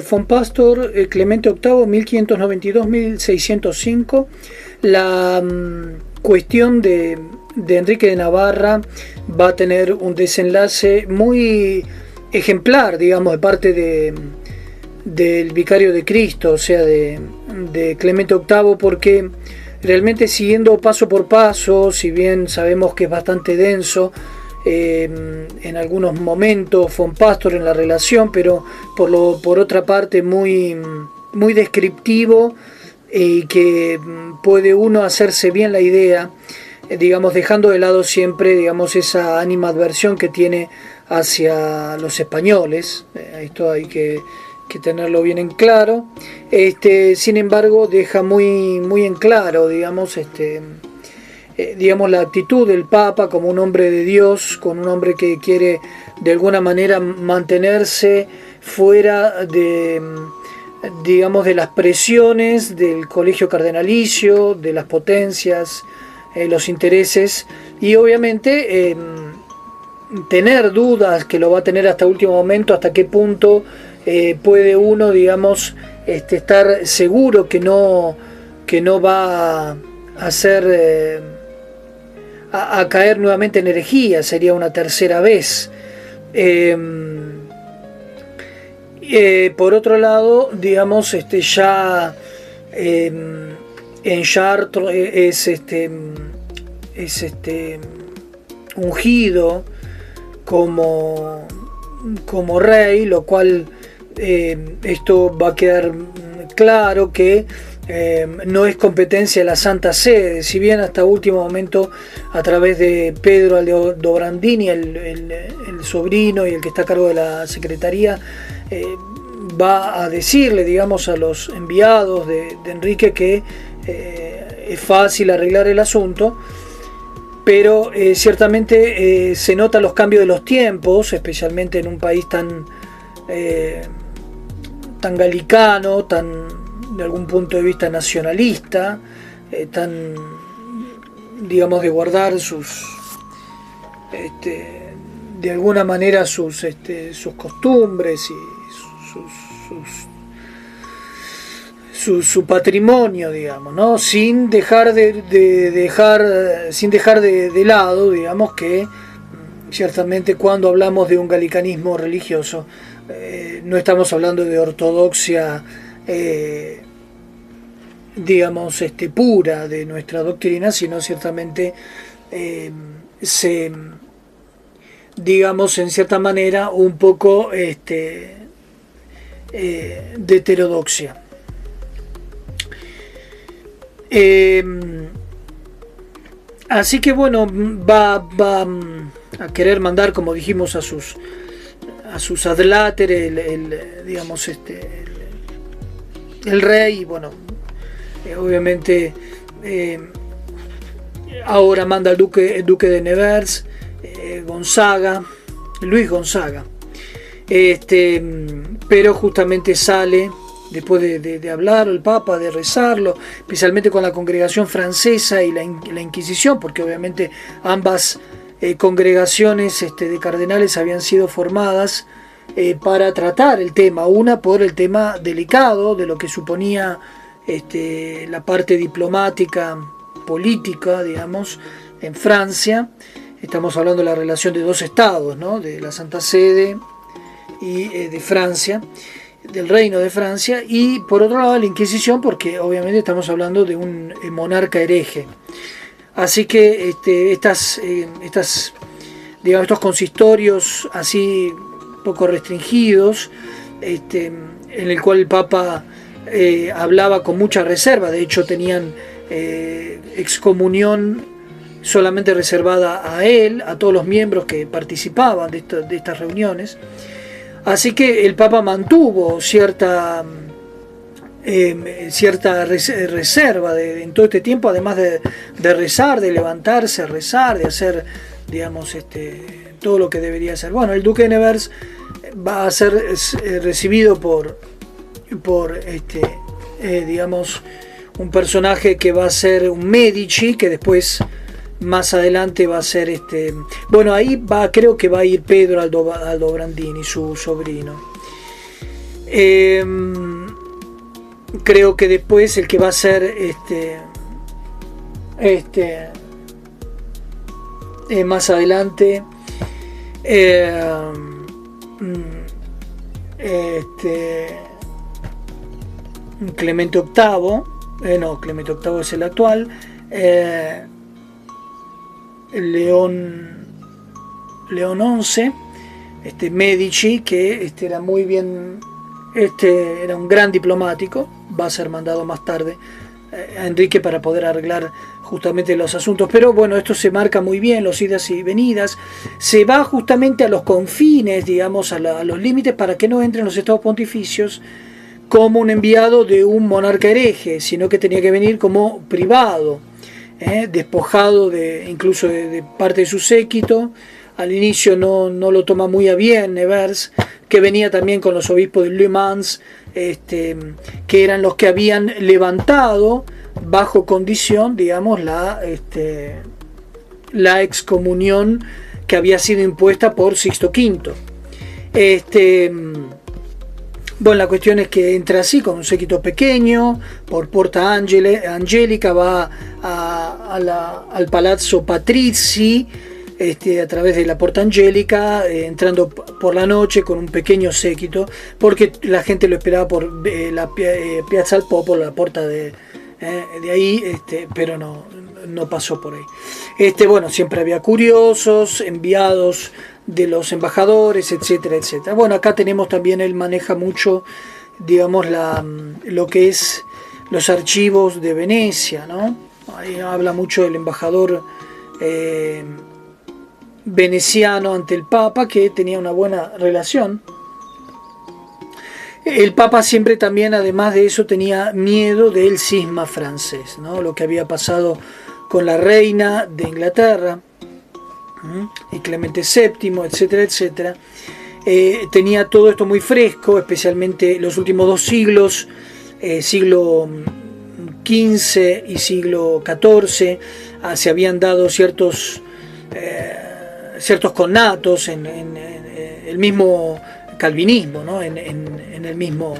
Von Pastor, Clemente VIII, 1592-1605. La cuestión de Enrique de Navarra va a tener un desenlace muy ejemplar, digamos, de parte del vicario de Cristo, o sea, de Clemente VIII, porque realmente siguiendo paso por paso, si bien sabemos que es bastante denso en algunos momentos Von Pastor en la relación, pero por otra parte muy descriptivo, y que puede uno hacerse bien la idea, digamos, dejando de lado siempre, digamos, esa animadversión que tiene hacia los españoles. Esto hay que tenerlo bien en claro. Sin embargo, deja muy en claro, digamos, digamos, la actitud del Papa como un hombre de Dios, con un hombre que quiere de alguna manera mantenerse fuera de, digamos, de las presiones del colegio cardenalicio, de las potencias, los intereses, y obviamente tener dudas, que lo va a tener hasta último momento, hasta qué punto puede uno, digamos, estar seguro que no va a ser a caer nuevamente en herejía, sería una tercera vez. Por otro lado, digamos, ya en Chartres es ungido como rey, lo cual esto va a quedar claro que no es competencia de la Santa Sede, si bien hasta último momento a través de Pedro Aldobrandini, el sobrino y el que está a cargo de la secretaría, va a decirle, digamos, a los enviados de Enrique que es fácil arreglar el asunto, pero ciertamente se notan los cambios de los tiempos, especialmente en un país tan galicano, tan de algún punto de vista nacionalista, tan, digamos, de guardar sus de alguna manera sus costumbres y su patrimonio, digamos, ¿no? Sin dejar de lado, digamos, que ciertamente cuando hablamos de un galicanismo religioso no estamos hablando de ortodoxia digamos, pura de nuestra doctrina, sino ciertamente digamos, en cierta manera un poco de heterodoxia. Así que bueno, va a querer mandar, como dijimos, a sus adláteres, digamos, el rey, y bueno, obviamente ahora manda el duque de Nevers, Luis Gonzaga, pero justamente sale después de hablar el Papa, de rezarlo, especialmente con la congregación francesa y la Inquisición, porque obviamente ambas congregaciones de cardenales habían sido formadas para tratar el tema, una por el tema delicado de lo que suponía la parte diplomática, política, digamos, en Francia. Estamos hablando de la relación de dos estados, ¿no? De la Santa Sede y de Francia, del Reino de Francia, y por otro lado la Inquisición, porque obviamente estamos hablando de un monarca hereje. Así que digamos, estos consistorios así poco restringidos, en el cual el Papa hablaba con mucha reserva, de hecho tenían excomunión solamente reservada a él, a todos los miembros que participaban de estas reuniones. Así que el Papa mantuvo cierta reserva en todo este tiempo, además de rezar, de levantarse a rezar, de hacer, digamos, todo lo que debería hacer. Bueno, el duque de Nevers va a ser recibido por digamos, un personaje que va a ser un Medici, que después más adelante va a ser bueno, ahí creo que va a ir Pedro Aldobrandini, su sobrino. Creo que después el que va a ser más adelante, Clemente VIII, no, Clemente VIII es el actual, León XI, Medici, que era muy bien, era un gran diplomático, va a ser mandado más tarde a Enrique para poder arreglar justamente los asuntos, pero bueno, esto se marca muy bien, los idas y venidas, se va justamente a los confines, digamos, a los límites para que no entren los estados pontificios como un enviado de un monarca hereje, sino que tenía que venir como privado, despojado incluso de parte de su séquito. Al inicio no lo toma muy a bien Nevers, que venía también con los obispos de Le Mans, que eran los que habían levantado bajo condición, digamos, la excomunión que había sido impuesta por Sixto V. Bueno, la cuestión es que entra así con un séquito pequeño, por Porta Angelica, va al Palazzo Patrizi, a través de la Porta Angelica, entrando por la noche con un pequeño séquito, porque la gente lo esperaba por la Piazza al Popolo, la puerta de ahí, pero no pasó por ahí. Bueno, siempre había curiosos, enviados de los embajadores, etcétera, etcétera. Bueno, acá tenemos también, él maneja mucho, digamos, lo que es los archivos de Venecia, ¿no? Ahí habla mucho del embajador veneciano ante el Papa, que tenía una buena relación. El Papa siempre también, además de eso, tenía miedo del cisma francés, ¿no? Lo que había pasado con la reina de Inglaterra y Clemente VII, etcétera, etcétera. Tenía todo esto muy fresco, especialmente los últimos 2 siglos, siglo XV y siglo XIV, se habían dado ciertos connatos en el mismo calvinismo, ¿no? en el mismo,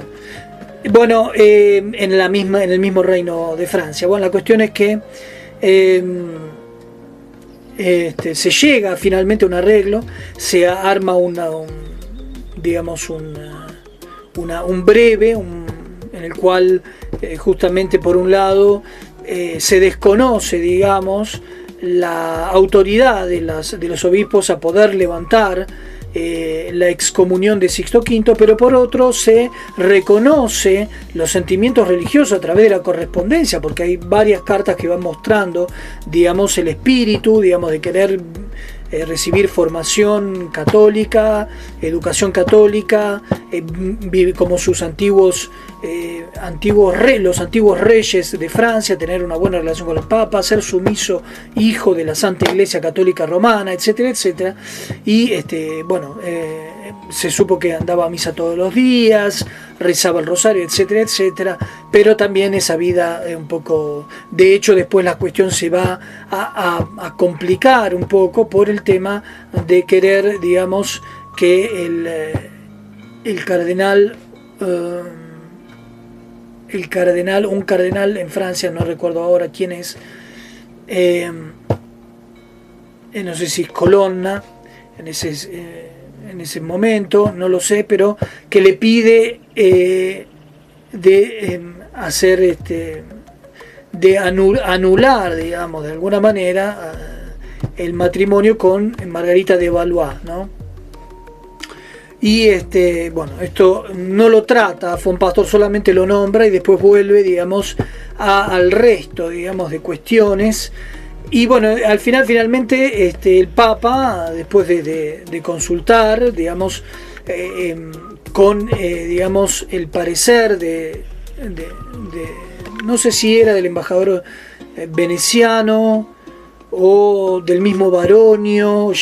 bueno, en el mismo reino de Francia. Bueno, la cuestión es que se llega finalmente a un arreglo, se arma un breve, en el cual justamente por un lado se desconoce, digamos, la autoridad de los obispos a poder levantar la excomunión de Sixto V, pero por otro se reconoce los sentimientos religiosos a través de la correspondencia, porque hay varias cartas que van mostrando, digamos, el espíritu, digamos, de querer recibir formación católica, educación católica, como sus los antiguos reyes de Francia, tener una buena relación con el Papa, ser sumiso hijo de la Santa Iglesia Católica Romana, etcétera, etcétera. Y se supo que andaba a misa todos los días, rezaba el rosario, etcétera, etcétera, pero también esa vida un poco, de hecho después la cuestión se va a complicar un poco por el tema de querer, digamos, que un cardenal en Francia, no recuerdo ahora quién es, no sé si es Colonna, en ese momento, no lo sé, pero que le pide hacer de anular, digamos, de alguna manera el matrimonio con Margarita de Valois, ¿no? Y bueno, esto no lo trata Von Pastor, solamente lo nombra y después vuelve, digamos, al resto, digamos, de cuestiones. Y bueno, al finalmente el Papa, después de consultar, digamos, digamos, el parecer no sé si era del embajador veneciano o del mismo Baronio,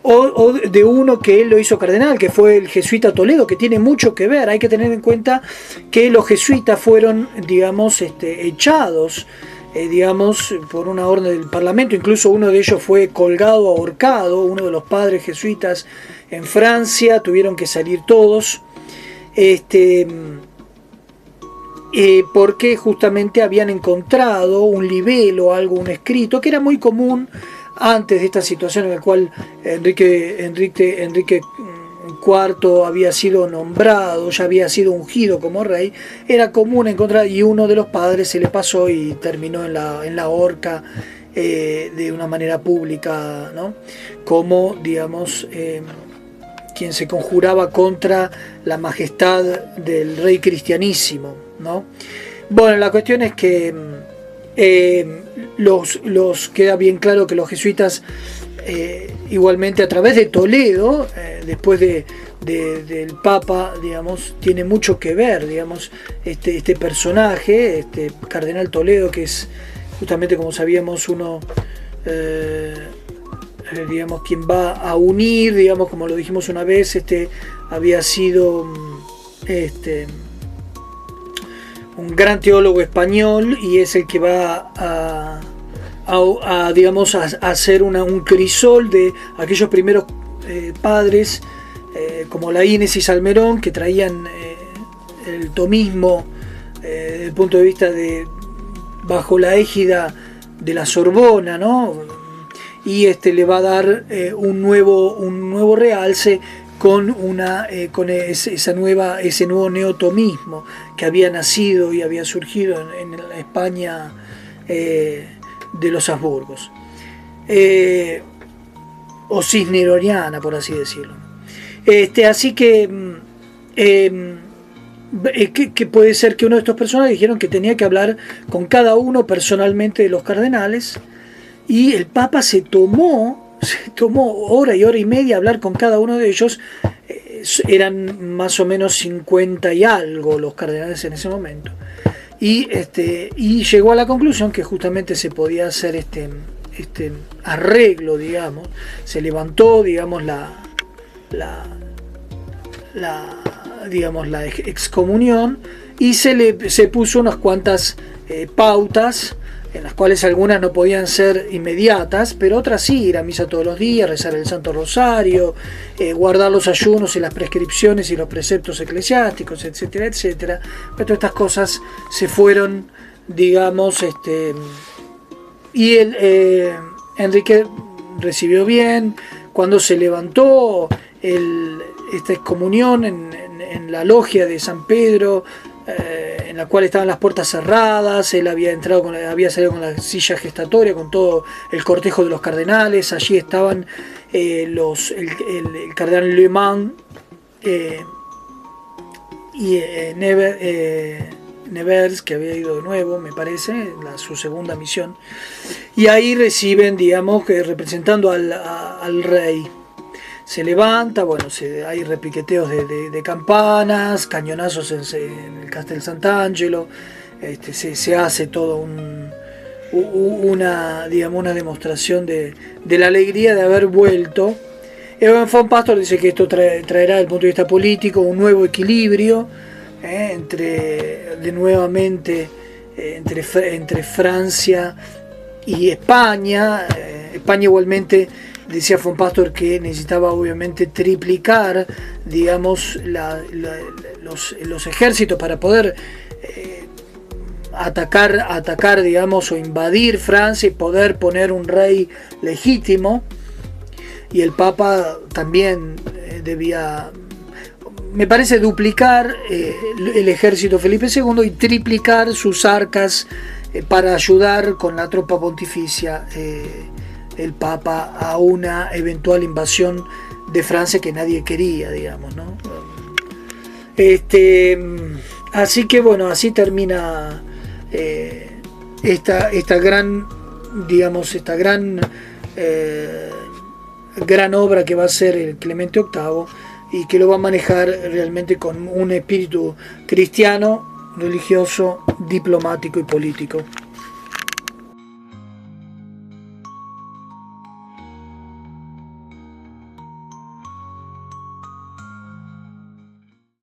o de uno que él lo hizo cardenal, que fue el jesuita Toledo, que tiene mucho que ver. Hay que tener en cuenta que los jesuitas fueron, digamos, echados digamos, por una orden del Parlamento. Incluso uno de ellos fue colgado, ahorcado, uno de los padres jesuitas en Francia, tuvieron que salir todos, porque justamente habían encontrado un libelo, algo, un escrito, que era muy común antes de esta situación en la cual Enrique IV había sido nombrado, ya había sido ungido como rey. Era común encontrar, y uno de los padres se le pasó y terminó en la horca de una manera pública, ¿no? Como, digamos, quien se conjuraba contra la majestad del rey cristianísimo, ¿no? Bueno, la cuestión es que los queda bien claro que los jesuitas, igualmente a través de Toledo, después del Papa, digamos, tiene mucho que ver, digamos, este personaje, este cardenal Toledo, que es justamente, como sabíamos, uno, digamos, quien va a unir, digamos, como lo dijimos una vez, había sido un gran teólogo español, y es el que va digamos, a hacer un crisol de aquellos primeros padres, como Laínez y Salmerón, que traían el tomismo desde el punto de vista bajo la égida de la Sorbona, ¿no? Y le va a dar un nuevo realce con ese nuevo neotomismo que había nacido y había surgido en la España de los Habsburgos, o cisneroniana, por así decirlo. Así que puede ser que uno de estos personajes dijeron que tenía que hablar con cada uno personalmente de los cardenales, y el Papa se tomó hora y hora y media a hablar con cada uno de ellos. Eran más o menos 50 y algo los cardenales en ese momento, y llegó a la conclusión que justamente se podía hacer este arreglo, digamos. Se levantó, digamos, digamos, la excomunión, y se puso unas cuantas pautas, en las cuales algunas no podían ser inmediatas, pero otras sí: ir a misa todos los días, rezar el Santo Rosario, guardar los ayunos y las prescripciones y los preceptos eclesiásticos, etcétera, etcétera. Pero todas estas cosas se fueron, digamos, y Enrique recibió bien cuando se levantó esta excomunión en la logia de San Pedro, en la cual estaban las puertas cerradas. Él había salido con la silla gestatoria, con todo el cortejo de los cardenales. Allí estaban el cardenal Le Mans y Nevers, que había ido de nuevo, me parece, en su segunda misión. Y ahí reciben, digamos, que representando al rey. Se levanta, bueno, hay repiqueteos de campanas, cañonazos en el Castel Sant'Angelo, se hace todo una demostración de la alegría de haber vuelto. Evan von Pastor dice que esto traerá, desde el punto de vista político, un nuevo equilibrio entre Francia y España. España igualmente, decía von Pastor, que necesitaba obviamente triplicar, digamos, los ejércitos para poder atacar, digamos, o invadir Francia y poder poner un rey legítimo. Y el Papa también debía, me parece, duplicar el ejército Felipe II y triplicar sus arcas para ayudar con la tropa pontificia, el Papa, a una eventual invasión de Francia que nadie quería, digamos, ¿no? Así que bueno, así termina esta gran, digamos, gran obra que va a ser el Clemente VIII, y que lo va a manejar realmente con un espíritu cristiano, religioso, diplomático y político.